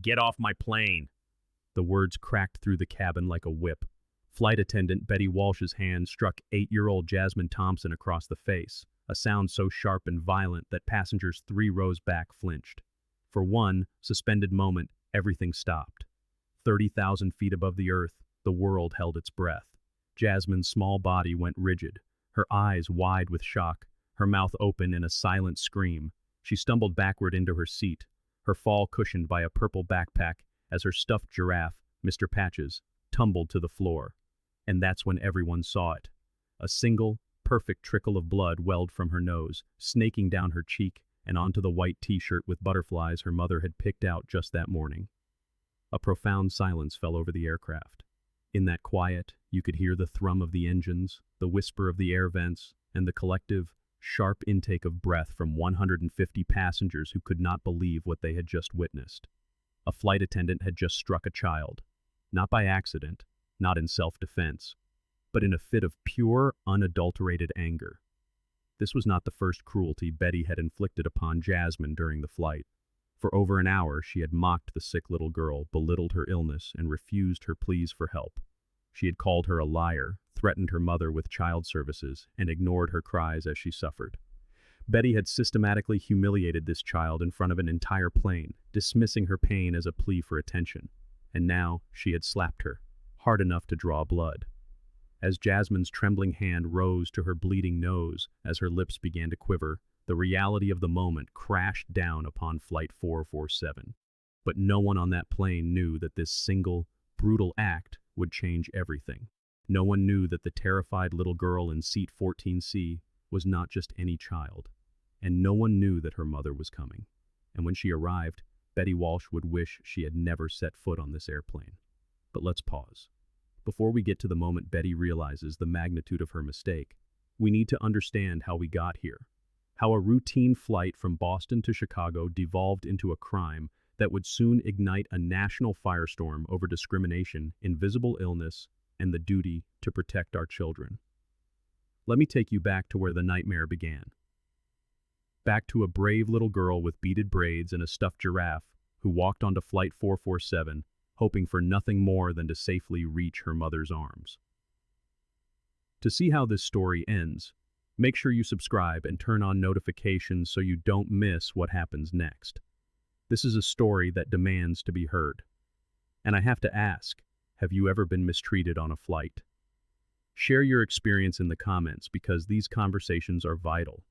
Get off my plane! The words cracked through the cabin like a whip. Flight attendant Betty Walsh's hand struck 8-year-old Jasmine Thompson across the face, a sound so sharp and violent that passengers 3 rows back flinched. For one suspended moment, everything stopped. 30,000 feet above the earth, the world held its breath. Jasmine's small body went rigid, her eyes wide with shock, her mouth open in a silent scream. She stumbled backward into her seat, her fall cushioned by a purple backpack as her stuffed giraffe, Mr. Patches, tumbled to the floor. And that's when everyone saw it. A single, perfect trickle of blood welled from her nose, snaking down her cheek and onto the white t-shirt with butterflies her mother had picked out just that morning. A profound silence fell over the aircraft. In that quiet, you could hear the thrum of the engines, the whisper of the air vents, and the collective, sharp intake of breath from 150 passengers who could not believe what they had just witnessed. A flight attendant had just struck a child, not by accident, not in self-defense, but in a fit of pure, unadulterated anger. This was not the first cruelty Betty had inflicted upon Jasmine during the flight. For over an hour, she had mocked the sick little girl, belittled her illness, and refused her pleas for help. She had called her a liar, threatened her mother with child services, and ignored her cries as she suffered. Betty had systematically humiliated this child in front of an entire plane, dismissing her pain as a plea for attention. And now she had slapped her, hard enough to draw blood. As Jasmine's trembling hand rose to her bleeding nose as her lips began to quiver, the reality of the moment crashed down upon Flight 447. But no one on that plane knew that this single, brutal act would change everything. No one knew that the terrified little girl in seat 14C was not just any child. And no one knew that her mother was coming. And when she arrived, Betty Walsh would wish she had never set foot on this airplane. But let's pause. Before we get to the moment Betty realizes the magnitude of her mistake, we need to understand how we got here. How a routine flight from Boston to Chicago devolved into a crime that would soon ignite a national firestorm over discrimination, invisible illness, and the duty to protect our children. Let me take you back to where the nightmare began. Back to a brave little girl with beaded braids and a stuffed giraffe who walked onto Flight 447, hoping for nothing more than to safely reach her mother's arms. To see how this story ends, make sure you subscribe and turn on notifications so you don't miss what happens next. This is a story that demands to be heard. And I have to ask, have you ever been mistreated on a flight? Share your experience in the comments because these conversations are vital.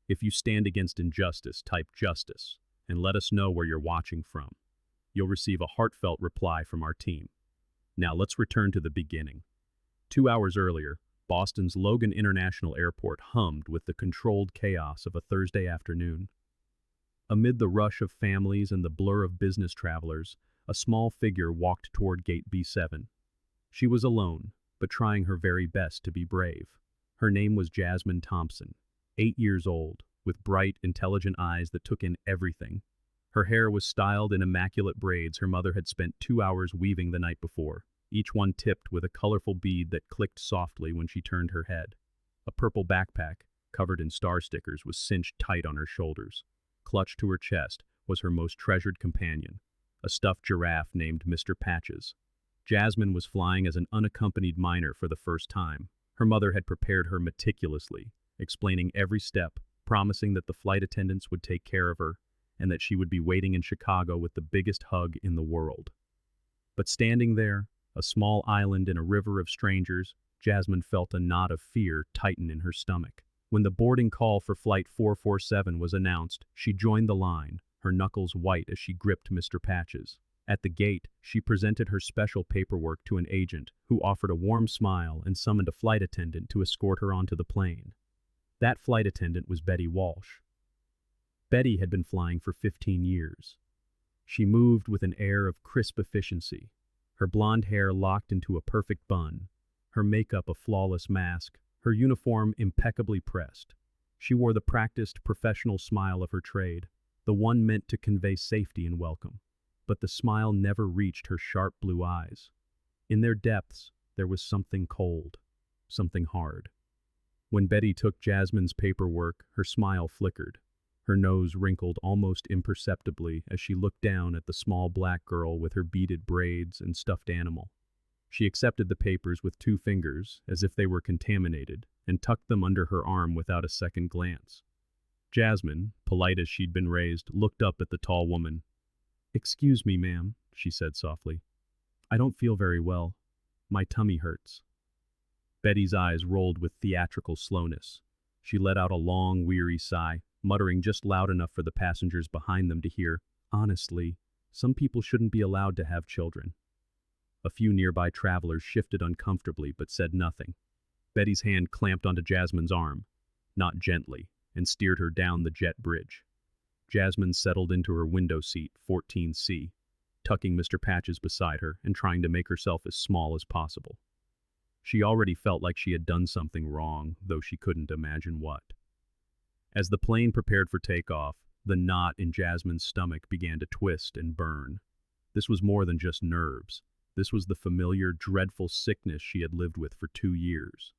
If you stand against injustice, type justice and let us know where you're watching from. You'll receive a heartfelt reply from our team. Now let's return to the beginning. 2 hours earlier, Boston's Logan International Airport hummed with the controlled chaos of a Thursday afternoon. Amid the rush of families and the blur of business travelers, a small figure walked toward Gate B7. She was alone, but trying her very best to be brave. Her name was Jasmine Thompson, 8 years old, with bright, intelligent eyes that took in everything. Her hair was styled in immaculate braids her mother had spent 2 hours weaving the night before, each one tipped with a colorful bead that clicked softly when she turned her head. A purple backpack, covered in star stickers, was cinched tight on her shoulders. Clutched to her chest was her most treasured companion, a stuffed giraffe named Mr. Patches. Jasmine was flying as an unaccompanied minor for the first time. Her mother had prepared her meticulously, explaining every step, promising that the flight attendants would take care of her, and that she would be waiting in Chicago with the biggest hug in the world. But standing there, a small island in a river of strangers, Jasmine felt a knot of fear tighten in her stomach. When the boarding call for Flight 447 was announced, she joined the line, her knuckles white as she gripped Mr. Patches. At the gate, she presented her special paperwork to an agent, who offered a warm smile and summoned a flight attendant to escort her onto the plane. That flight attendant was Betty Walsh. Betty had been flying for 15 years. She moved with an air of crisp efficiency, her blonde hair locked into a perfect bun, her makeup a flawless mask, her uniform impeccably pressed. She wore the practiced, professional smile of her trade, the one meant to convey safety and welcome. But the smile never reached her sharp blue eyes. In their depths, there was something cold, something hard. When Betty took Jasmine's paperwork, her smile flickered. Her nose wrinkled almost imperceptibly as she looked down at the small black girl with her beaded braids and stuffed animal. She accepted the papers with 2 fingers, as if they were contaminated, and tucked them under her arm without a second glance. Jasmine, polite as she'd been raised, looked up at the tall woman. "Excuse me, ma'am," she said softly. "I don't feel very well. My tummy hurts." Betty's eyes rolled with theatrical slowness. She let out a long, weary sigh, muttering just loud enough for the passengers behind them to hear, "Honestly, some people shouldn't be allowed to have children." A few nearby travelers shifted uncomfortably but said nothing. Betty's hand clamped onto Jasmine's arm, not gently, and steered her down the jet bridge. Jasmine settled into her window seat, 14C, tucking Mr. Patches beside her and trying to make herself as small as possible. She already felt like she had done something wrong, though she couldn't imagine what. As the plane prepared for takeoff, the knot in Jasmine's stomach began to twist and burn. This was more than just nerves. This was the familiar, dreadful sickness she had lived with for 2 years.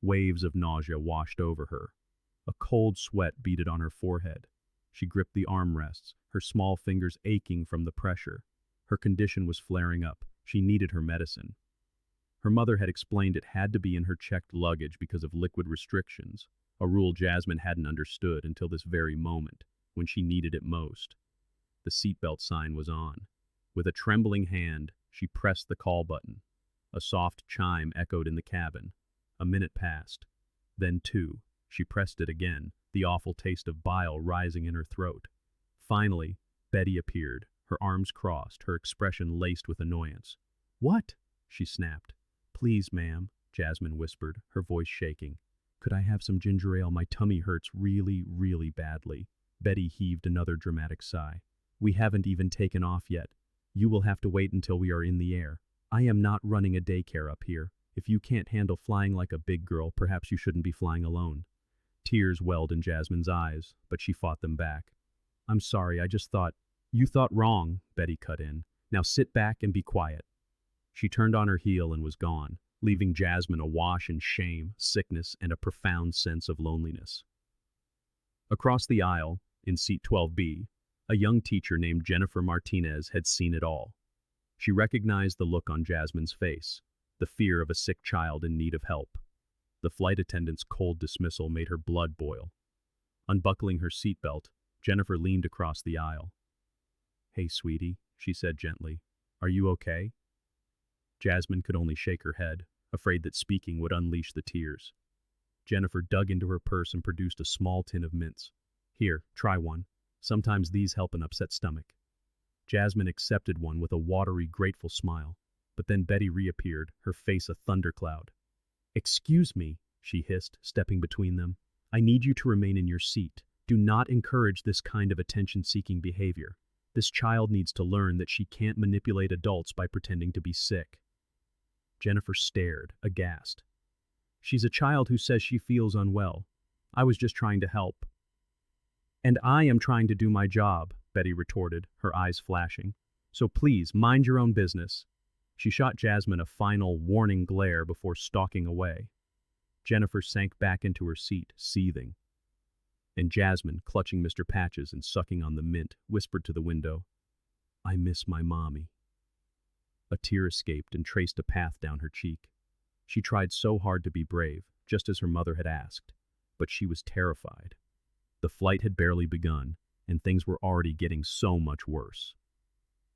Waves of nausea washed over her. A cold sweat beaded on her forehead. She gripped the armrests, her small fingers aching from the pressure. Her condition was flaring up. She needed her medicine. Her mother had explained it had to be in her checked luggage because of liquid restrictions, a rule Jasmine hadn't understood until this very moment, when she needed it most. The seatbelt sign was on. With a trembling hand, she pressed the call button. A soft chime echoed in the cabin. A minute passed. Then 2. She pressed it again, the awful taste of bile rising in her throat. Finally, Betty appeared, her arms crossed, her expression laced with annoyance. "What?" she snapped. "Please, ma'am," Jasmine whispered, her voice shaking. "Could I have some ginger ale? My tummy hurts really, really badly." Betty heaved another dramatic sigh. "We haven't even taken off yet. You will have to wait until we are in the air. I am not running a daycare up here. If you can't handle flying like a big girl, perhaps you shouldn't be flying alone." Tears welled in Jasmine's eyes, but she fought them back. "I'm sorry, I just thought—" "You thought wrong," Betty cut in. "Now sit back and be quiet." She turned on her heel and was gone, leaving Jasmine awash in shame, sickness, and a profound sense of loneliness. Across the aisle, in seat 12B, a young teacher named Jennifer Martinez had seen it all. She recognized the look on Jasmine's face, the fear of a sick child in need of help. The flight attendant's cold dismissal made her blood boil. Unbuckling her seatbelt, Jennifer leaned across the aisle. "Hey, sweetie," she said gently. "Are you okay?" Jasmine could only shake her head, afraid that speaking would unleash the tears. Jennifer dug into her purse and produced a small tin of mints. "Here, try one. Sometimes these help an upset stomach." Jasmine accepted one with a watery, grateful smile, but then Betty reappeared, her face a thundercloud. "Excuse me," she hissed, stepping between them. "I need you to remain in your seat. Do not encourage this kind of attention-seeking behavior. This child needs to learn that she can't manipulate adults by pretending to be sick." Jennifer stared, aghast. "She's a child who says she feels unwell. I was just trying to help." "And I am trying to do my job," Betty retorted, her eyes flashing. "So please, mind your own business." She shot Jasmine a final, warning glare before stalking away. Jennifer sank back into her seat, seething. And Jasmine, clutching Mr. Patches and sucking on the mint, whispered to the window, "I miss my mommy." A tear escaped and traced a path down her cheek. She tried so hard to be brave, just as her mother had asked, but she was terrified. The flight had barely begun, and things were already getting so much worse.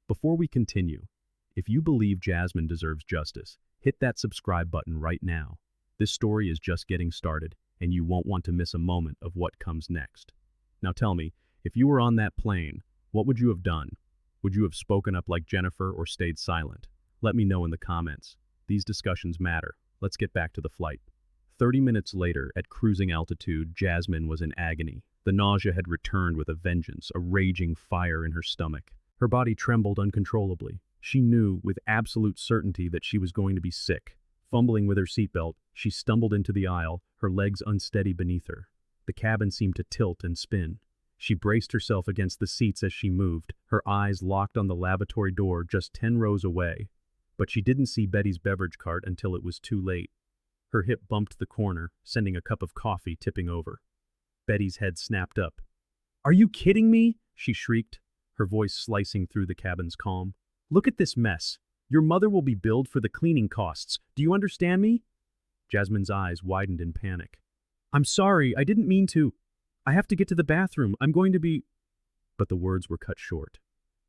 Before we continue, if you believe Jasmine deserves justice, hit that subscribe button right now. This story is just getting started, and you won't want to miss a moment of what comes next. Now tell me, if you were on that plane, what would you have done? Would you have spoken up like Jennifer or stayed silent? Let me know in the comments. These discussions matter. Let's get back to the flight. 30 minutes later, at cruising altitude, Jasmine was in agony. The nausea had returned with a vengeance, a raging fire in her stomach. Her body trembled uncontrollably. She knew with absolute certainty that she was going to be sick. Fumbling with her seatbelt, she stumbled into the aisle, her legs unsteady beneath her. The cabin seemed to tilt and spin. She braced herself against the seats as she moved, her eyes locked on the lavatory door just 10 rows away. But she didn't see Betty's beverage cart until it was too late. Her hip bumped the corner, sending a cup of coffee tipping over. Betty's head snapped up. "Are you kidding me?" she shrieked, her voice slicing through the cabin's calm. "Look at this mess. Your mother will be billed for the cleaning costs. Do you understand me?" Jasmine's eyes widened in panic. "I'm sorry, I didn't mean to. I have to get to the bathroom. I'm going to be—" But the words were cut short.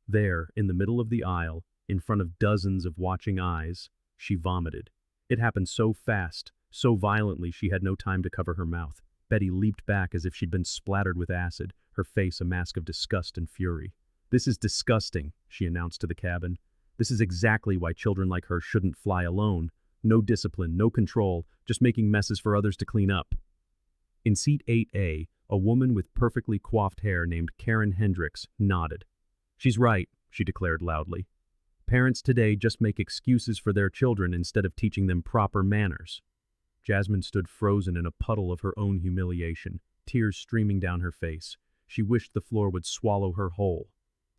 There, in the middle of the aisle, in front of dozens of watching eyes, she vomited. It happened so fast, so violently she had no time to cover her mouth. Betty leaped back as if she'd been splattered with acid, her face a mask of disgust and fury. "This is disgusting," she announced to the cabin. "This is exactly why children like her shouldn't fly alone. No discipline, no control, just making messes for others to clean up." In seat 8A, a woman with perfectly coiffed hair named Karen Hendricks nodded. "She's right," she declared loudly. "Parents today just make excuses for their children instead of teaching them proper manners." Jasmine stood frozen in a puddle of her own humiliation, tears streaming down her face. She wished the floor would swallow her whole.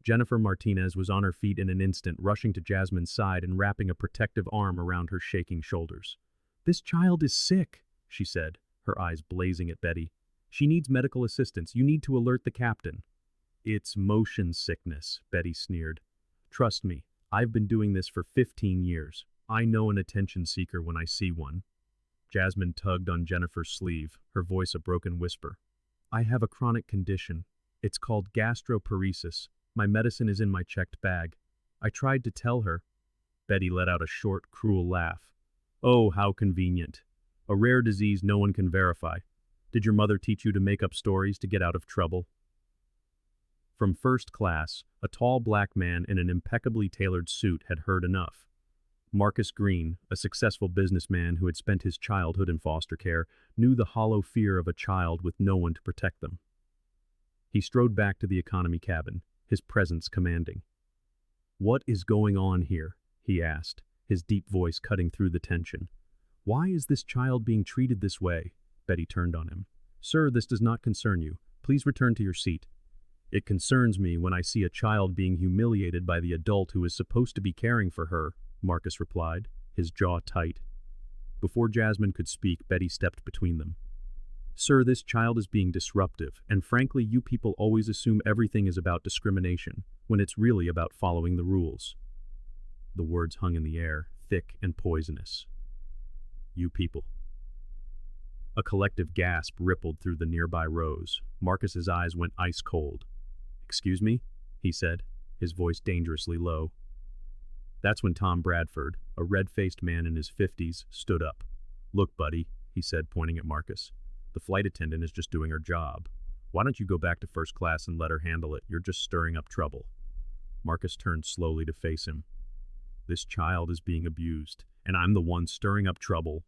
Jennifer Martinez was on her feet in an instant, rushing to Jasmine's side and wrapping a protective arm around her shaking shoulders. "This child is sick," she said, her eyes blazing at Betty. "She needs medical assistance. You need to alert the captain." "It's motion sickness," Betty sneered. "Trust me, I've been doing this for 15 years. I know an attention seeker when I see one." Jasmine tugged on Jennifer's sleeve, her voice a broken whisper. "I have a chronic condition. It's called gastroparesis. My medicine is in my checked bag. I tried to tell her." Betty let out a short, cruel laugh. "Oh, how convenient. A rare disease no one can verify. Did your mother teach you to make up stories to get out of trouble?" From first class, a tall black man in an impeccably tailored suit had heard enough. Marcus Green, a successful businessman who had spent his childhood in foster care, knew the hollow fear of a child with no one to protect them. He strode back to the economy cabin, his presence commanding. "What is going on here?" he asked, his deep voice cutting through the tension. "Why is this child being treated this way?" Betty turned on him. "Sir, this does not concern you. Please return to your seat." "It concerns me when I see a child being humiliated by the adult who is supposed to be caring for her," Marcus replied, his jaw tight. Before Jasmine could speak, Betty stepped between them. "Sir, this child is being disruptive, and frankly, you people always assume everything is about discrimination, when it's really about following the rules." The words hung in the air, thick and poisonous. "You people." A collective gasp rippled through the nearby rows. Marcus's eyes went ice cold. "Excuse me?" he said, his voice dangerously low. That's when Tom Bradford, a red-faced man in his 50s, stood up. "Look, buddy," he said, pointing at Marcus. "The flight attendant is just doing her job. Why don't you go back to first class and let her handle it? You're just stirring up trouble." Marcus turned slowly to face him. "This child is being abused, and I'm the one stirring up trouble."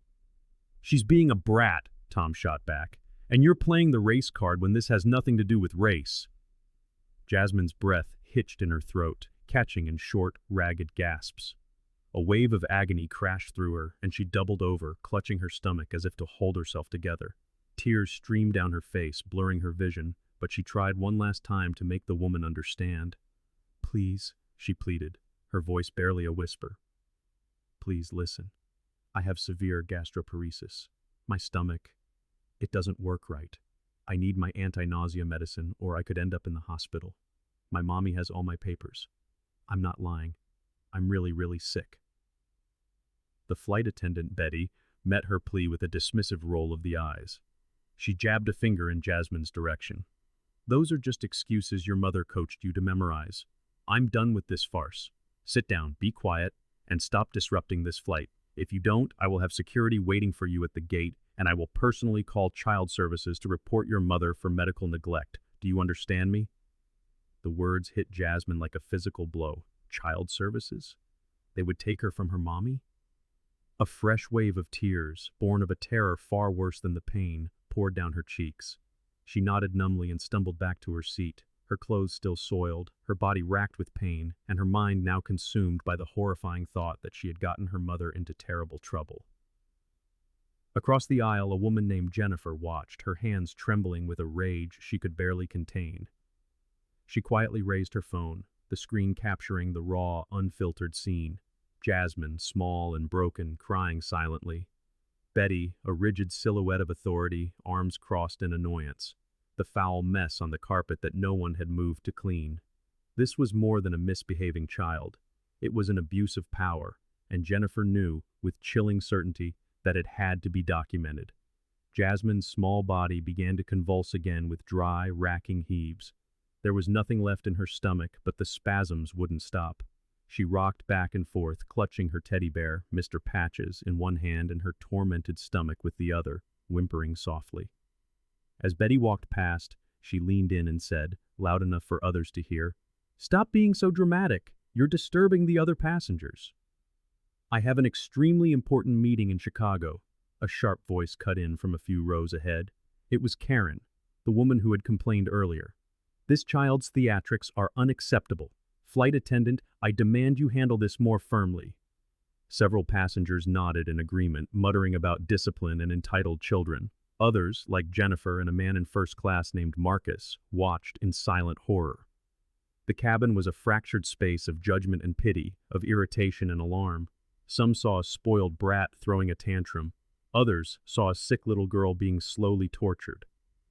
"She's being a brat," Tom shot back. "And you're playing the race card when this has nothing to do with race." Jasmine's breath hitched in her throat, catching in short, ragged gasps. A wave of agony crashed through her, and she doubled over, clutching her stomach as if to hold herself together. Tears streamed down her face, blurring her vision, but she tried one last time to make the woman understand. "Please," she pleaded, her voice barely a whisper. "Please listen. I have severe gastroparesis. My stomach, it doesn't work right. I need my anti-nausea medicine or I could end up in the hospital. My mommy has all my papers. I'm not lying. I'm really, really sick." The flight attendant, Betty, met her plea with a dismissive roll of the eyes. She jabbed a finger in Jasmine's direction. "Those are just excuses your mother coached you to memorize. I'm done with this farce. Sit down, be quiet, and stop disrupting this flight. If you don't, I will have security waiting for you at the gate, and I will personally call child services to report your mother for medical neglect. Do you understand me?" The words hit Jasmine like a physical blow. Child services? They would take her from her mommy? A fresh wave of tears, born of a terror far worse than the pain, poured down her cheeks. She nodded numbly and stumbled back to her seat, her clothes still soiled, her body racked with pain, and her mind now consumed by the horrifying thought that she had gotten her mother into terrible trouble. Across the aisle, a woman named Jennifer watched, her hands trembling with a rage she could barely contain. She quietly raised her phone, the screen capturing the raw, unfiltered scene. Jasmine, small and broken, crying silently. Betty, a rigid silhouette of authority, arms crossed in annoyance. the foul mess on the carpet that no one had moved to clean. This was more than a misbehaving child. It was an abuse of power, and Jennifer knew, with chilling certainty, that it had to be documented. Jasmine's small body began to convulse again with dry, racking heaves. There was nothing left in her stomach, but the spasms wouldn't stop. She rocked back and forth, clutching her teddy bear, Mr. Patches, in one hand and her tormented stomach with the other, whimpering softly. As Betty walked past, she leaned in and said, loud enough for others to hear, "Stop being so dramatic. You're disturbing the other passengers." "I have an extremely important meeting in Chicago," a sharp voice cut in from a few rows ahead. It was Karen, the woman who had complained earlier. "This child's theatrics are unacceptable. Flight attendant, I demand you handle this more firmly." Several passengers nodded in agreement, muttering about discipline and entitled children. Others, like Jennifer and a man in first class named Marcus, watched in silent horror. The cabin was a fractured space of judgment and pity, of irritation and alarm. Some saw a spoiled brat throwing a tantrum. Others saw a sick little girl being slowly tortured.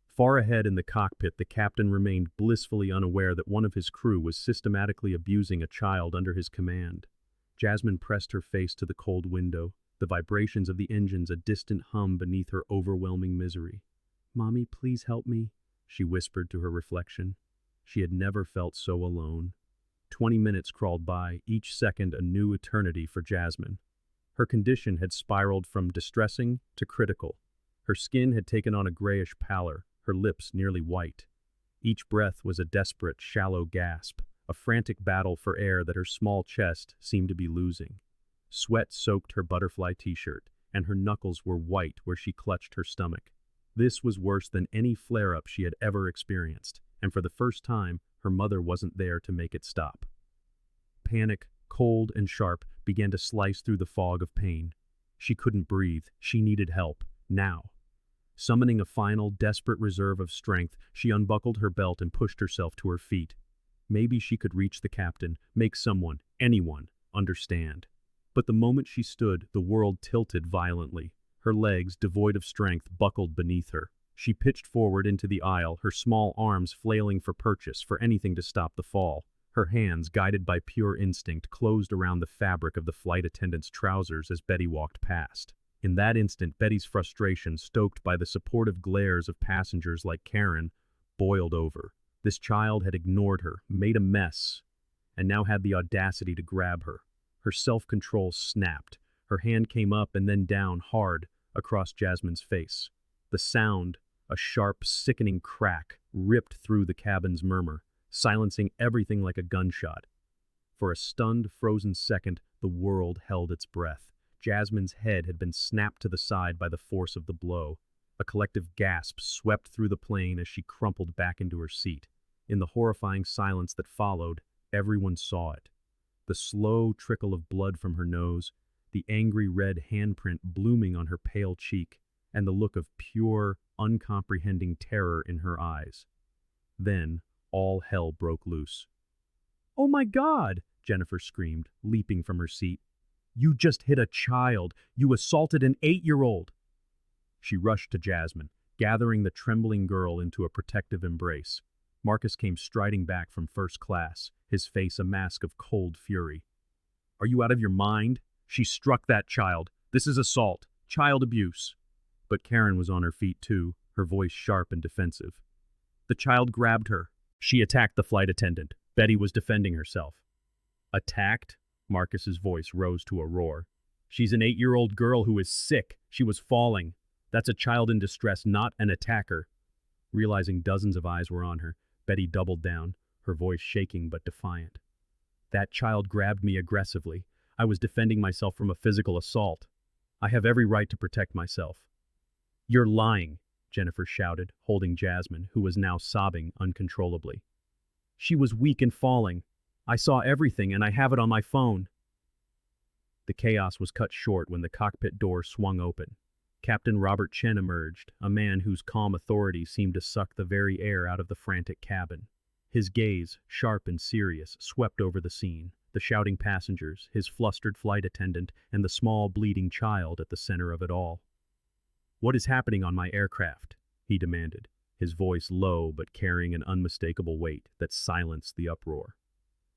Far ahead in the cockpit, the captain remained blissfully unaware that one of his crew was systematically abusing a child under his command. Jasmine pressed her face to the cold window, the vibrations of the engines a distant hum beneath her overwhelming misery. "Mommy, please help me," she whispered to her reflection. She had never felt so alone. 20 minutes crawled by, each second a new eternity for Jasmine. Her condition had spiraled from distressing to critical. Her skin had taken on a grayish pallor, her lips nearly white. Each breath was a desperate, shallow gasp, a frantic battle for air that her small chest seemed to be losing. Sweat soaked her butterfly t-shirt, and her knuckles were white where she clutched her stomach. This was worse than any flare-up she had ever experienced, and for the first time, her mother wasn't there to make it stop. Panic, cold and sharp, began to slice through the fog of pain. She couldn't breathe. She needed help. Now. Summoning a final, desperate reserve of strength, she unbuckled her belt and pushed herself to her feet. Maybe she could reach the captain, make someone, anyone, understand. But the moment she stood, the world tilted violently. Her legs, devoid of strength, buckled beneath her. She pitched forward into the aisle, her small arms flailing for purchase, for anything to stop the fall. Her hands, guided by pure instinct, closed around the fabric of the flight attendant's trousers as Betty walked past. In that instant, Betty's frustration, stoked by the supportive glares of passengers like Karen, boiled over. This child had ignored her, made a mess, and now had the audacity to grab her. Her self-control snapped. Her hand came up and then down hard across Jasmine's face. The sound, a sharp, sickening crack, ripped through the cabin's murmur, silencing everything like a gunshot. For a stunned, frozen second, the world held its breath. Jasmine's head had been snapped to the side by the force of the blow. A collective gasp swept through the plane as she crumpled back into her seat. In the horrifying silence that followed, everyone saw it. The slow trickle of blood from her nose, the angry red handprint blooming on her pale cheek, and the look of pure, uncomprehending terror in her eyes. Then, all hell broke loose. "Oh my God!" Jennifer screamed, leaping from her seat. "You just hit a child! You assaulted an 8-year-old!" She rushed to Jasmine, gathering the trembling girl into a protective embrace. Marcus came striding back from first class, his face a mask of cold fury. "Are you out of your mind? She struck that child. This is assault, child abuse." But Karen was on her feet too, her voice sharp and defensive. "The child grabbed her. She attacked the flight attendant. Betty was defending herself." "Attacked?" Marcus's voice rose to a roar. "She's an 8-year-old girl who is sick. She was falling. That's a child in distress, not an attacker." Realizing dozens of eyes were on her, Betty doubled down, her voice shaking but defiant. "That child grabbed me aggressively. I was defending myself from a physical assault. I have every right to protect myself." "You're lying," Jennifer shouted, holding Jasmine, who was now sobbing uncontrollably. "She was weak and falling. I saw everything and I have it on my phone." The chaos was cut short when the cockpit door swung open. Captain Robert Chen emerged, a man whose calm authority seemed to suck the very air out of the frantic cabin. His gaze, sharp and serious, swept over the scene, the shouting passengers, his flustered flight attendant, and the small bleeding child at the center of it all. "What is happening on my aircraft?" he demanded, his voice low but carrying an unmistakable weight that silenced the uproar.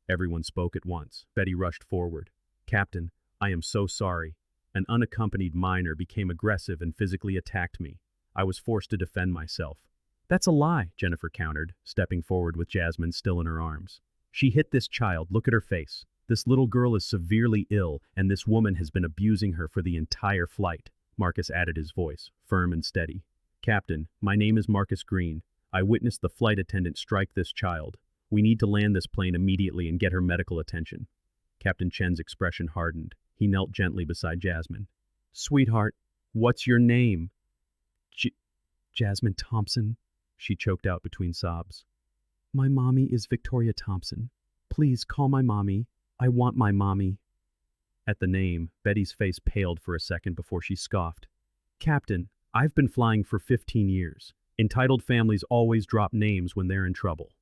Everyone spoke at once. Betty rushed forward. "Captain, I am so sorry. An unaccompanied minor became aggressive and physically attacked me. I was forced to defend myself." "That's a lie," Jennifer countered, stepping forward with Jasmine still in her arms. "She hit this child. Look at her face. This little girl is severely ill, and this woman has been abusing her for the entire flight." Marcus added his voice, firm and steady. "Captain, my name is Marcus Green. I witnessed the flight attendant strike this child. We need to land this plane immediately and get her medical attention." Captain Chen's expression hardened. He knelt gently beside Jasmine. "Sweetheart, what's your name?" Jasmine Thompson," she choked out between sobs. "My mommy is Victoria Thompson. Please call my mommy. I want my mommy." At the name, Betty's face paled for a second before she scoffed. "Captain, I've been flying for 15 years. Entitled families always drop names when they're in trouble."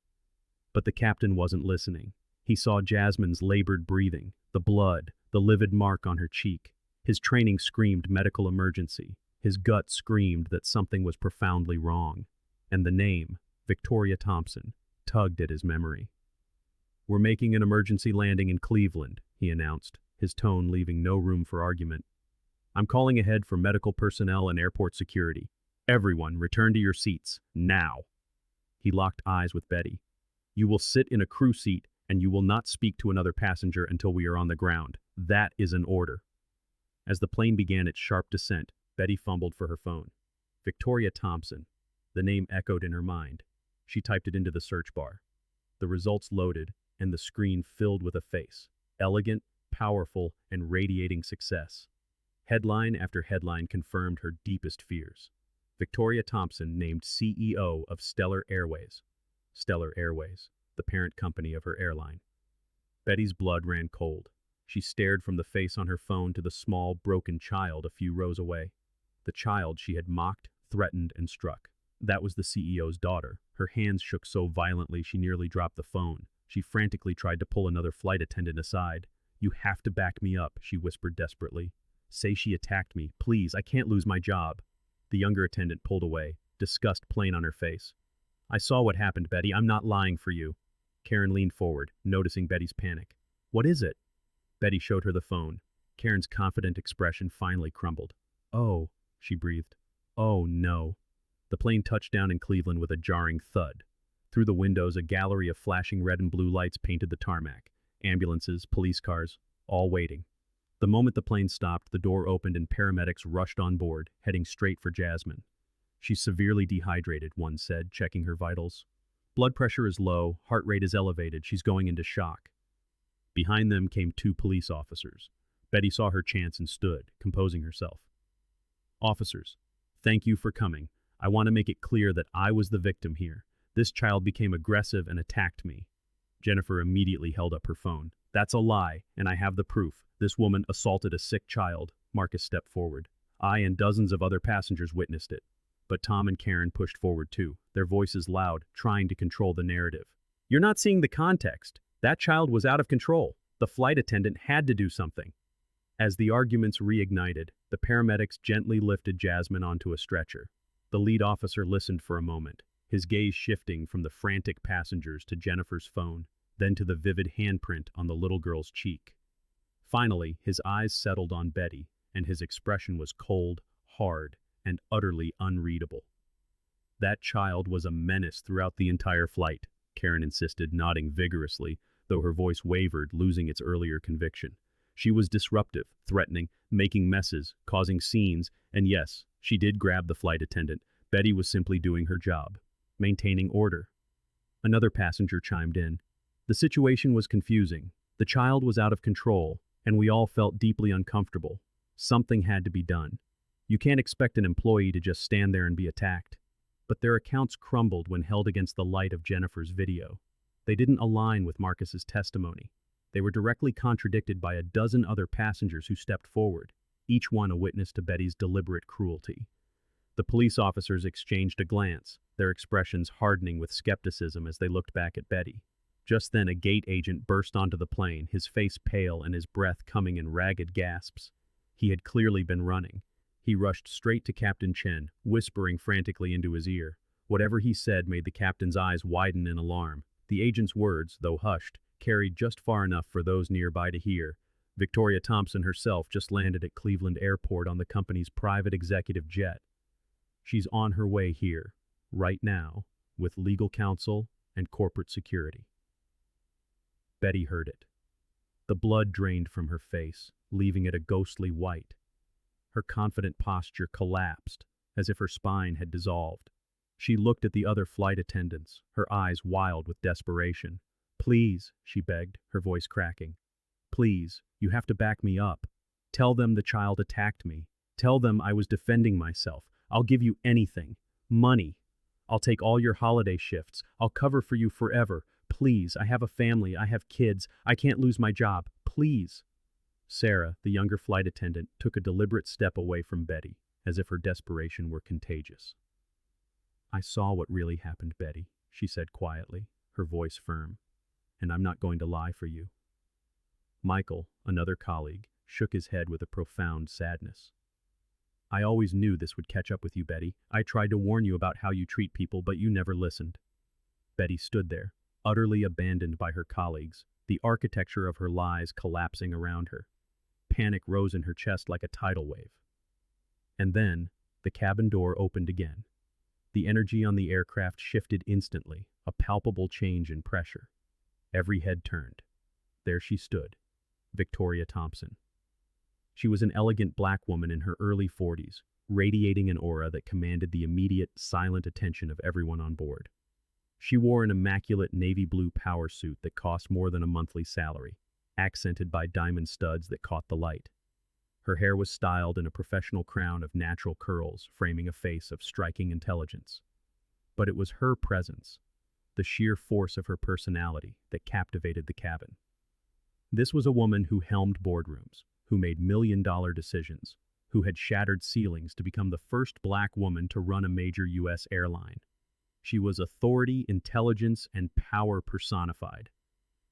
But the captain wasn't listening. He saw Jasmine's labored breathing, the blood, the livid mark on her cheek. His training screamed medical emergency. His gut screamed that something was profoundly wrong. And the name, Victoria Thompson, tugged at his memory. "We're making an emergency landing in Cleveland," he announced, his tone leaving no room for argument. "I'm calling ahead for medical personnel and airport security. Everyone, return to your seats, now." He locked eyes with Betty. "You will sit in a crew seat, and you will not speak to another passenger until we are on the ground. That is an order." As the plane began its sharp descent, Betty fumbled for her phone. Victoria Thompson. The name echoed in her mind. She typed it into the search bar. The results loaded, and the screen filled with a face. Elegant, powerful, and radiating success. Headline after headline confirmed her deepest fears. Victoria Thompson named CEO of Stellar Airways. Stellar Airways, the parent company of her airline. Betty's blood ran cold. She stared from the face on her phone to the small, broken child a few rows away. The child she had mocked, threatened, and struck. That was the CEO's daughter. Her hands shook so violently she nearly dropped the phone. She frantically tried to pull another flight attendant aside. "You have to back me up," she whispered desperately. "Say she attacked me, please. I can't lose my job." The younger attendant pulled away, disgust plain on her face. "I saw what happened, Betty. I'm not lying for you." Karen leaned forward, noticing Betty's panic. "What is it?" Betty showed her the phone. Karen's confident expression finally crumbled. "Oh," she breathed. "Oh, no." The plane touched down in Cleveland with a jarring thud. Through the windows, a gallery of flashing red and blue lights painted the tarmac. Ambulances, police cars, all waiting. The moment the plane stopped, the door opened and paramedics rushed on board, heading straight for Jasmine. "She's severely dehydrated," one said, checking her vitals. "Blood pressure is low, heart rate is elevated, she's going into shock." Behind them came two police officers. Betty saw her chance and stood, composing herself. "Officers, thank you for coming. I want to make it clear that I was the victim here. This child became aggressive and attacked me." Jennifer immediately held up her phone. "That's a lie, and I have the proof. This woman assaulted a sick child." Marcus stepped forward. "I and dozens of other passengers witnessed it." But Tom and Karen pushed forward too, their voices loud, trying to control the narrative. "You're not seeing the context. That child was out of control. The flight attendant had to do something." As the arguments reignited, the paramedics gently lifted Jasmine onto a stretcher. The lead officer listened for a moment, his gaze shifting from the frantic passengers to Jennifer's phone, then to the vivid handprint on the little girl's cheek. Finally, his eyes settled on Betty, and his expression was cold, hard, and utterly unreadable. "That child was a menace throughout the entire flight," Karen insisted, nodding vigorously, though her voice wavered, losing its earlier conviction. "She was disruptive, threatening, making messes, causing scenes, and yes, she did grab the flight attendant. Betty was simply doing her job, maintaining order." Another passenger chimed in. "The situation was confusing. The child was out of control, and we all felt deeply uncomfortable. Something had to be done. You can't expect an employee to just stand there and be attacked." But their accounts crumbled when held against the light of Jennifer's video. They didn't align with Marcus's testimony. They were directly contradicted by a dozen other passengers who stepped forward, each one a witness to Betty's deliberate cruelty. The police officers exchanged a glance, their expressions hardening with skepticism as they looked back at Betty. Just then a gate agent burst onto the plane, his face pale and his breath coming in ragged gasps. He had clearly been running. He rushed straight to Captain Chen, whispering frantically into his ear. Whatever he said made the captain's eyes widen in alarm. The agent's words, though hushed, carried just far enough for those nearby to hear. Victoria Thompson herself just landed at Cleveland Airport on the company's private executive jet. She's on her way here, right now, with legal counsel and corporate security. Betty heard it. The blood drained from her face, leaving it a ghostly white. Her confident posture collapsed, as if her spine had dissolved. She looked at the other flight attendants, her eyes wild with desperation. "Please," she begged, her voice cracking. "Please, you have to back me up. Tell them the child attacked me. Tell them I was defending myself. I'll give you anything. Money. I'll take all your holiday shifts. I'll cover for you forever. Please, I have a family. I have kids. I can't lose my job. Please." Sarah, the younger flight attendant, took a deliberate step away from Betty, as if her desperation were contagious. "I saw what really happened, Betty," she said quietly, her voice firm, "and I'm not going to lie for you." Michael, another colleague, shook his head with a profound sadness. "I always knew this would catch up with you, Betty. I tried to warn you about how you treat people, but you never listened." Betty stood there, utterly abandoned by her colleagues, the architecture of her lies collapsing around her. Panic rose in her chest like a tidal wave. And then, the cabin door opened again. The energy on the aircraft shifted instantly, a palpable change in pressure. Every head turned. There she stood, Victoria Thompson. She was an elegant black woman in her early 40s, radiating an aura that commanded the immediate, silent attention of everyone on board. She wore an immaculate navy blue power suit that cost more than a monthly salary, accented by diamond studs that caught the light. Her hair was styled in a professional crown of natural curls, framing a face of striking intelligence. But it was her presence, the sheer force of her personality, that captivated the cabin. This was a woman who helmed boardrooms, who made million-dollar decisions, who had shattered ceilings to become the first black woman to run a major U.S. airline. She was authority, intelligence, and power personified.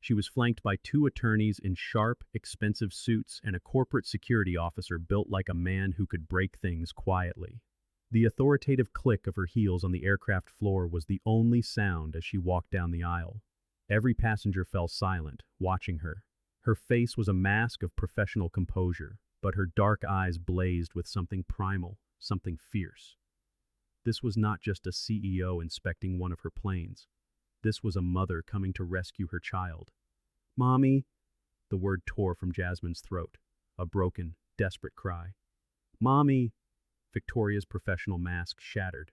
She was flanked by 2 attorneys in sharp, expensive suits and a corporate security officer built like a man who could break things quietly. The authoritative click of her heels on the aircraft floor was the only sound as she walked down the aisle. Every passenger fell silent, watching her. Her face was a mask of professional composure, but her dark eyes blazed with something primal, something fierce. This was not just a CEO inspecting one of her planes. This was a mother coming to rescue her child. "Mommy!" The word tore from Jasmine's throat, a broken, desperate cry. "Mommy!" Victoria's professional mask shattered.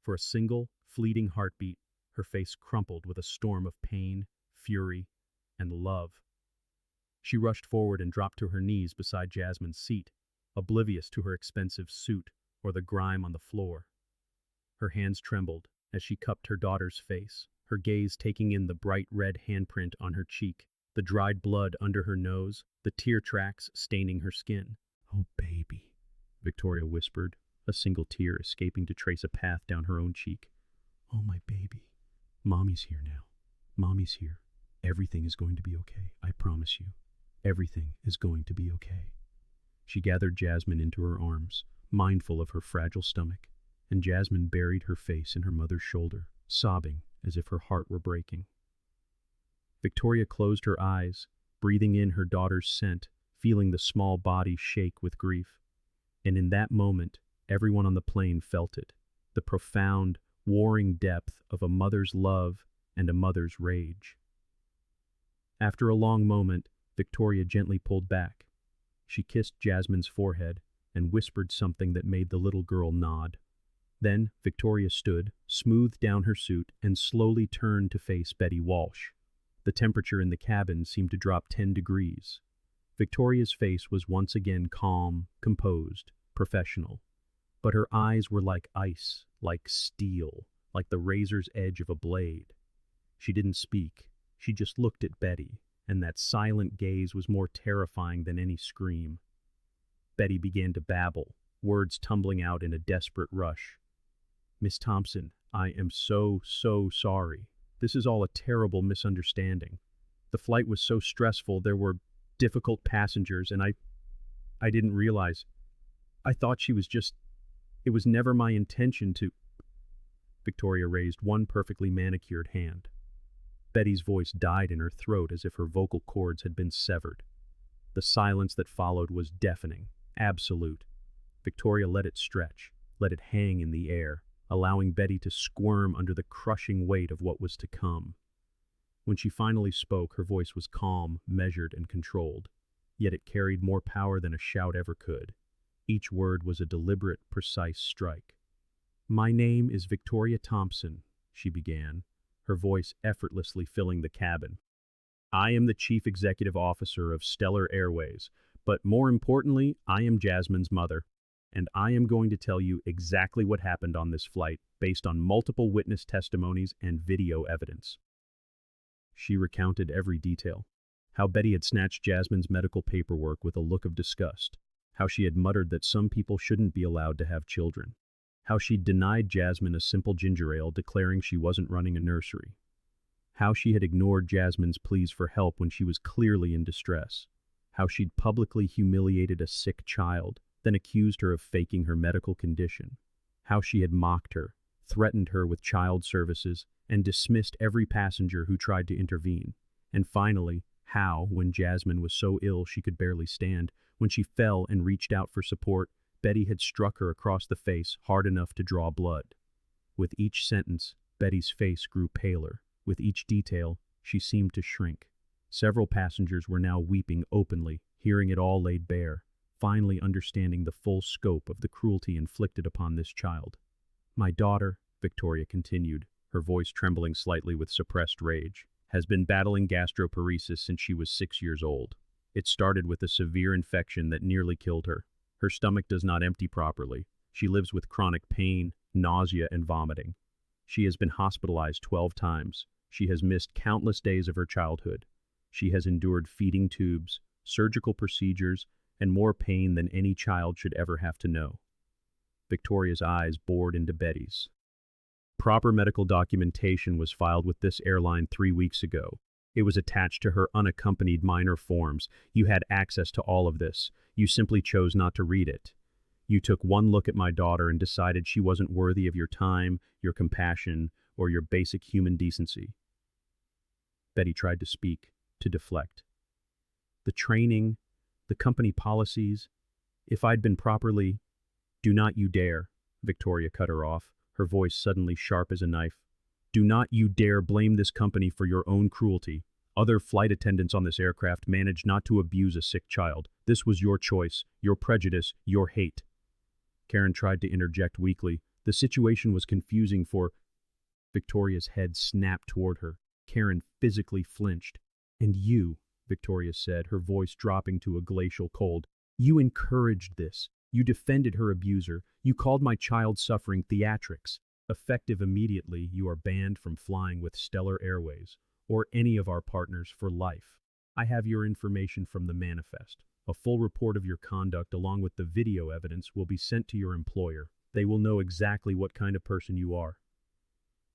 For a single, fleeting heartbeat, her face crumpled with a storm of pain, fury, and love. She rushed forward and dropped to her knees beside Jasmine's seat, oblivious to her expensive suit or the grime on the floor. Her hands trembled as she cupped her daughter's face, her gaze taking in the bright red handprint on her cheek, the dried blood under her nose, the tear tracks staining her skin. "Oh, baby," Victoria whispered, a single tear escaping to trace a path down her own cheek. "Oh, my baby. Mommy's here now. Mommy's here. Everything is going to be okay. I promise you. Everything is going to be okay." She gathered Jasmine into her arms, mindful of her fragile stomach, and Jasmine buried her face in her mother's shoulder, sobbing as if her heart were breaking. Victoria closed her eyes, breathing in her daughter's scent, feeling the small body shake with grief. And in that moment, everyone on the plane felt it, the profound, warring depth of a mother's love and a mother's rage. After a long moment, Victoria gently pulled back. She kissed Jasmine's forehead and whispered something that made the little girl nod. Then Victoria stood, smoothed down her suit, and slowly turned to face Betty Walsh. The temperature in the cabin seemed to drop 10 degrees. Victoria's face was once again calm, composed, professional. But her eyes were like ice, like steel, like the razor's edge of a blade. She didn't speak. She just looked at Betty, and that silent gaze was more terrifying than any scream. Betty began to babble, words tumbling out in a desperate rush. "Miss Thompson, I am so sorry. This is all a terrible misunderstanding. The flight was so stressful, there were difficult passengers, and I didn't realize. I thought she was just... It was never my intention to..." Victoria raised one perfectly manicured hand. Betty's voice died in her throat as if her vocal cords had been severed. The silence that followed was deafening, absolute. Victoria let it stretch, let it hang in the air, allowing Betty to squirm under the crushing weight of what was to come. When she finally spoke, her voice was calm, measured, and controlled, yet it carried more power than a shout ever could. Each word was a deliberate, precise strike. "My name is Victoria Thompson," she began, her voice effortlessly filling the cabin. "I am the Chief Executive Officer of Stellar Airways, but more importantly, I am Jasmine's mother, and I am going to tell you exactly what happened on this flight based on multiple witness testimonies and video evidence." She recounted every detail. How Betty had snatched Jasmine's medical paperwork with a look of disgust. How she had muttered that some people shouldn't be allowed to have children. How she'd denied Jasmine a simple ginger ale, declaring she wasn't running a nursery. How she had ignored Jasmine's pleas for help when she was clearly in distress. How she'd publicly humiliated a sick child, then accused her of faking her medical condition. How she had mocked her, threatened her with child services, and dismissed every passenger who tried to intervene. And finally, how, when Jasmine was so ill she could barely stand, when she fell and reached out for support, Betty had struck her across the face hard enough to draw blood. With each sentence, Betty's face grew paler. With each detail, she seemed to shrink. Several passengers were now weeping openly, hearing it all laid bare, finally understanding the full scope of the cruelty inflicted upon this child. "My daughter," Victoria continued, her voice trembling slightly with suppressed rage, "has been battling gastroparesis since she was 6 years old. It started with a severe infection that nearly killed her. Her stomach does not empty properly. She lives with chronic pain, nausea, and vomiting. She has been hospitalized 12 times. She has missed countless days of her childhood. She has endured feeding tubes, surgical procedures, and more pain than any child should ever have to know." Victoria's eyes bored into Betty's. "Proper medical documentation was filed with this airline 3 weeks ago. It was attached to her unaccompanied minor forms. You had access to all of this. You simply chose not to read it. You took one look at my daughter and decided she wasn't worthy of your time, your compassion, or your basic human decency." Betty tried to speak, to deflect. "The training, the company policies, if I'd been properly—" "Do not you dare," Victoria cut her off, her voice suddenly sharp as a knife. "Do not you dare blame this company for your own cruelty. Other flight attendants on this aircraft managed not to abuse a sick child. This was your choice, your prejudice, your hate." Karen tried to interject weakly. The situation was confusing for... Victoria's head snapped toward her. Karen physically flinched. "And you," Victoria said, her voice dropping to a glacial cold, "you encouraged this. You defended her abuser. You called my child suffering theatrics. Effective immediately, you are banned from flying with Stellar Airways, or any of our partners for life. I have your information from the manifest. A full report of your conduct along with the video evidence will be sent to your employer. They will know exactly what kind of person you are."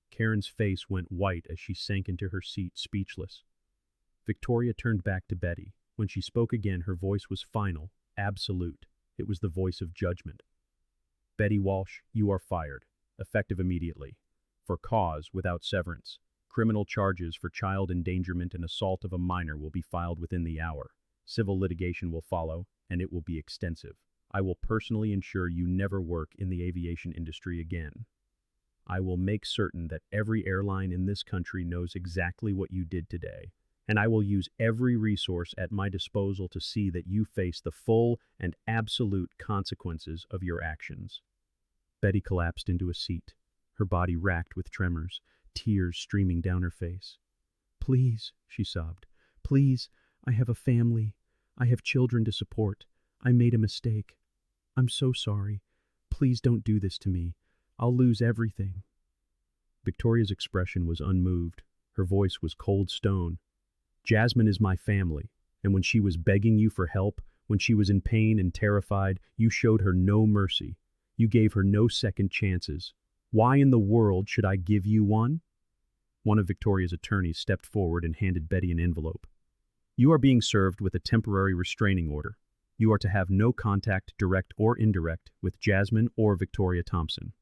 Karen's face went white as she sank into her seat, speechless. Victoria turned back to Betty. When she spoke again, her voice was final, absolute. It was the voice of judgment. "Betty Walsh, you are fired. Effective immediately. For cause without severance. Criminal charges for child endangerment and assault of a minor will be filed within the hour. Civil litigation will follow, and it will be extensive. I will personally ensure you never work in the aviation industry again. I will make certain that every airline in this country knows exactly what you did today, and I will use every resource at my disposal to see that you face the full and absolute consequences of your actions." Betty collapsed into a seat, her body racked with tremors, tears streaming down her face. "Please," she sobbed, "please, I have a family. I have children to support. I made a mistake. I'm so sorry. Please don't do this to me. I'll lose everything." Victoria's expression was unmoved. Her voice was cold stone. "Jasmine is my family, and when she was begging you for help, when she was in pain and terrified, you showed her no mercy. You gave her no second chances. Why in the world should I give you one?" One of Victoria's attorneys stepped forward and handed Betty an envelope. "You are being served with a temporary restraining order. You are to have no contact, direct or indirect, with Jasmine or Victoria Thompson."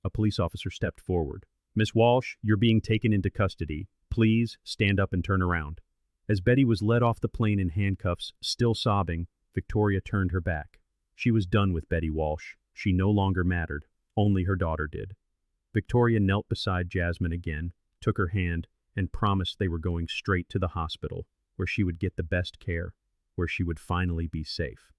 A police officer stepped forward. "Miss Walsh, you're being taken into custody. Please stand up and turn around." As Betty was led off the plane in handcuffs, still sobbing, Victoria turned her back. She was done with Betty Walsh. She no longer mattered. Only her daughter did. Victoria knelt beside Jasmine again, took her hand, and promised they were going straight to the hospital, where she would get the best care, where she would finally be safe.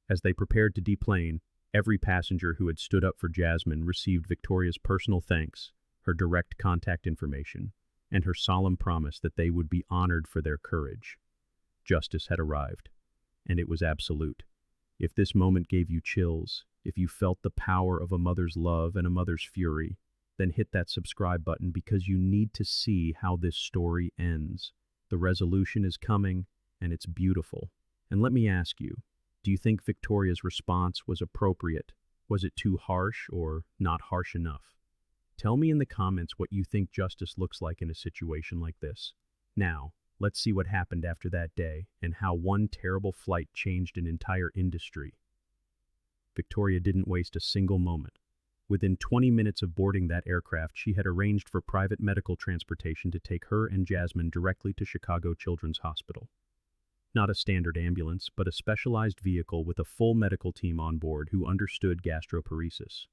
As they prepared to deplane, every passenger who had stood up for Jasmine received Victoria's personal thanks, her direct contact information, and her solemn promise that they would be honored for their courage. Justice had arrived, and it was absolute. If this moment gave you chills, if you felt the power of a mother's love and a mother's fury, then hit that subscribe button because you need to see how this story ends. The resolution is coming, and it's beautiful. And let me ask you, do you think Victoria's response was appropriate? Was it too harsh or not harsh enough? Tell me in the comments what you think justice looks like in a situation like this. Now, let's see what happened after that day and how one terrible flight changed an entire industry. Victoria didn't waste a single moment. Within 20 minutes of boarding that aircraft, she had arranged for private medical transportation to take her and Jasmine directly to Chicago Children's Hospital. Not a standard ambulance, but a specialized vehicle with a full medical team on board who understood gastroparesis.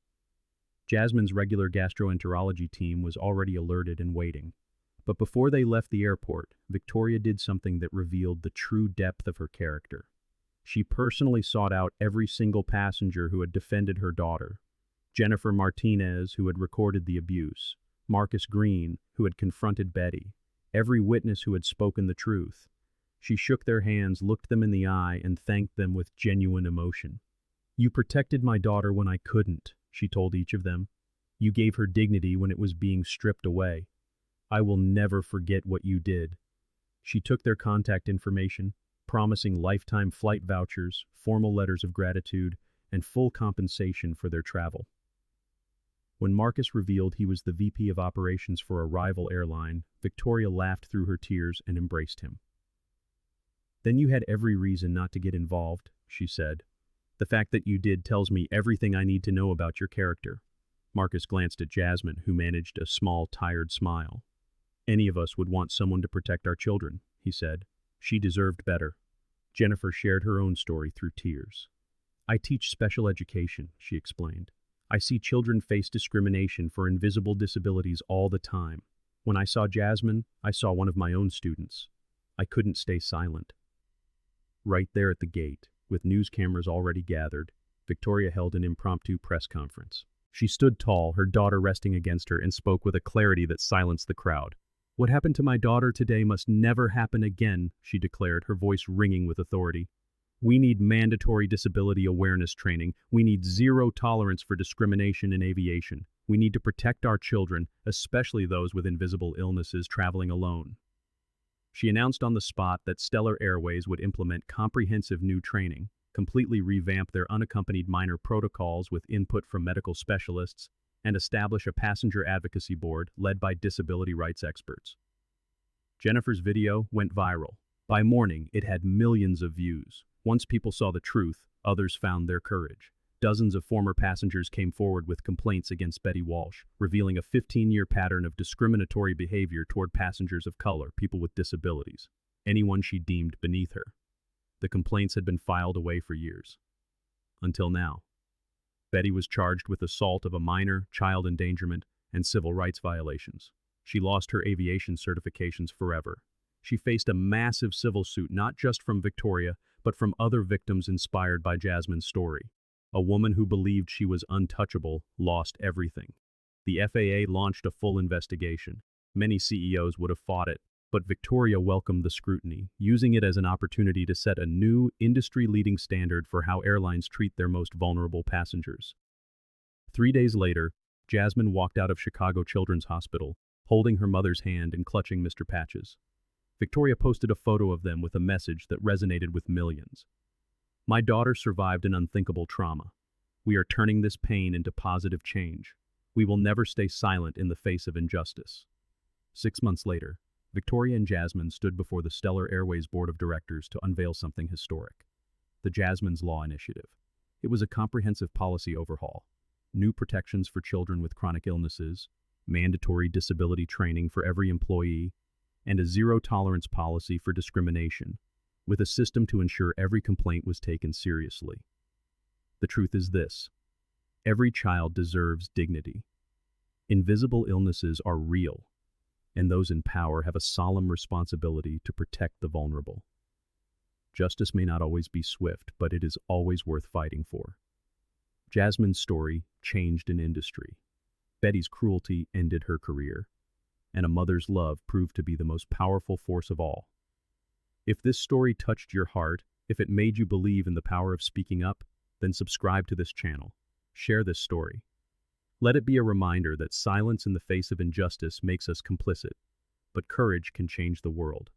Jasmine's regular gastroenterology team was already alerted and waiting. But before they left the airport, Victoria did something that revealed the true depth of her character. She personally sought out every single passenger who had defended her daughter. Jennifer Martinez, who had recorded the abuse. Marcus Green, who had confronted Betty. Every witness who had spoken the truth. She shook their hands, looked them in the eye, and thanked them with genuine emotion. "You protected my daughter when I couldn't," she told each of them. "You gave her dignity when it was being stripped away. I will never forget what you did." She took their contact information, promising lifetime flight vouchers, formal letters of gratitude, and full compensation for their travel. When Marcus revealed he was the VP of operations for a rival airline, Victoria laughed through her tears and embraced him. "Then you had every reason not to get involved," she said. "The fact that you did tells me everything I need to know about your character." Marcus glanced at Jasmine, who managed a small, tired smile. "Any of us would want someone to protect our children," he said. "She deserved better." Jennifer shared her own story through tears. "I teach special education," she explained. "I see children face discrimination for invisible disabilities all the time. When I saw Jasmine, I saw one of my own students. I couldn't stay silent." Right there at the gate, with news cameras already gathered, Victoria held an impromptu press conference. She stood tall, her daughter resting against her, and spoke with a clarity that silenced the crowd. "What happened to my daughter today must never happen again," she declared, her voice ringing with authority. "We need mandatory disability awareness training. We need zero tolerance for discrimination in aviation. We need to protect our children, especially those with invisible illnesses traveling alone." She announced on the spot that Stellar Airways would implement comprehensive new training, completely revamp their unaccompanied minor protocols with input from medical specialists, and establish a passenger advocacy board led by disability rights experts. Jennifer's video went viral. By morning, it had millions of views. Once people saw the truth, others found their courage. Dozens of former passengers came forward with complaints against Betty Walsh, revealing a 15-year pattern of discriminatory behavior toward passengers of color, people with disabilities, anyone she deemed beneath her. The complaints had been filed away for years. Until now. Betty was charged with assault of a minor, child endangerment, and civil rights violations. She lost her aviation certifications forever. She faced a massive civil suit not just from Victoria, but from other victims inspired by Jasmine's story. A woman who believed she was untouchable lost everything. The FAA launched a full investigation. Many CEOs would have fought it, but Victoria welcomed the scrutiny, using it as an opportunity to set a new, industry-leading standard for how airlines treat their most vulnerable passengers. 3 days later, Jasmine walked out of Chicago Children's Hospital, holding her mother's hand and clutching Mr. Patches. Victoria posted a photo of them with a message that resonated with millions. "My daughter survived an unthinkable trauma. We are turning this pain into positive change. We will never stay silent in the face of injustice." 6 months later, Victoria and Jasmine stood before the Stellar Airways Board of Directors to unveil something historic. The Jasmine's Law Initiative. It was a comprehensive policy overhaul. new protections for children with chronic illnesses, mandatory disability training for every employee, and a zero-tolerance policy for discrimination, with a system to ensure every complaint was taken seriously. The truth is this: every child deserves dignity. Invisible illnesses are real, and those in power have a solemn responsibility to protect the vulnerable. Justice may not always be swift, but it is always worth fighting for. Jasmine's story changed an industry. Betty's cruelty ended her career, and a mother's love proved to be the most powerful force of all. If this story touched your heart, if it made you believe in the power of speaking up, then subscribe to this channel. Share this story. Let it be a reminder that silence in the face of injustice makes us complicit, but courage can change the world.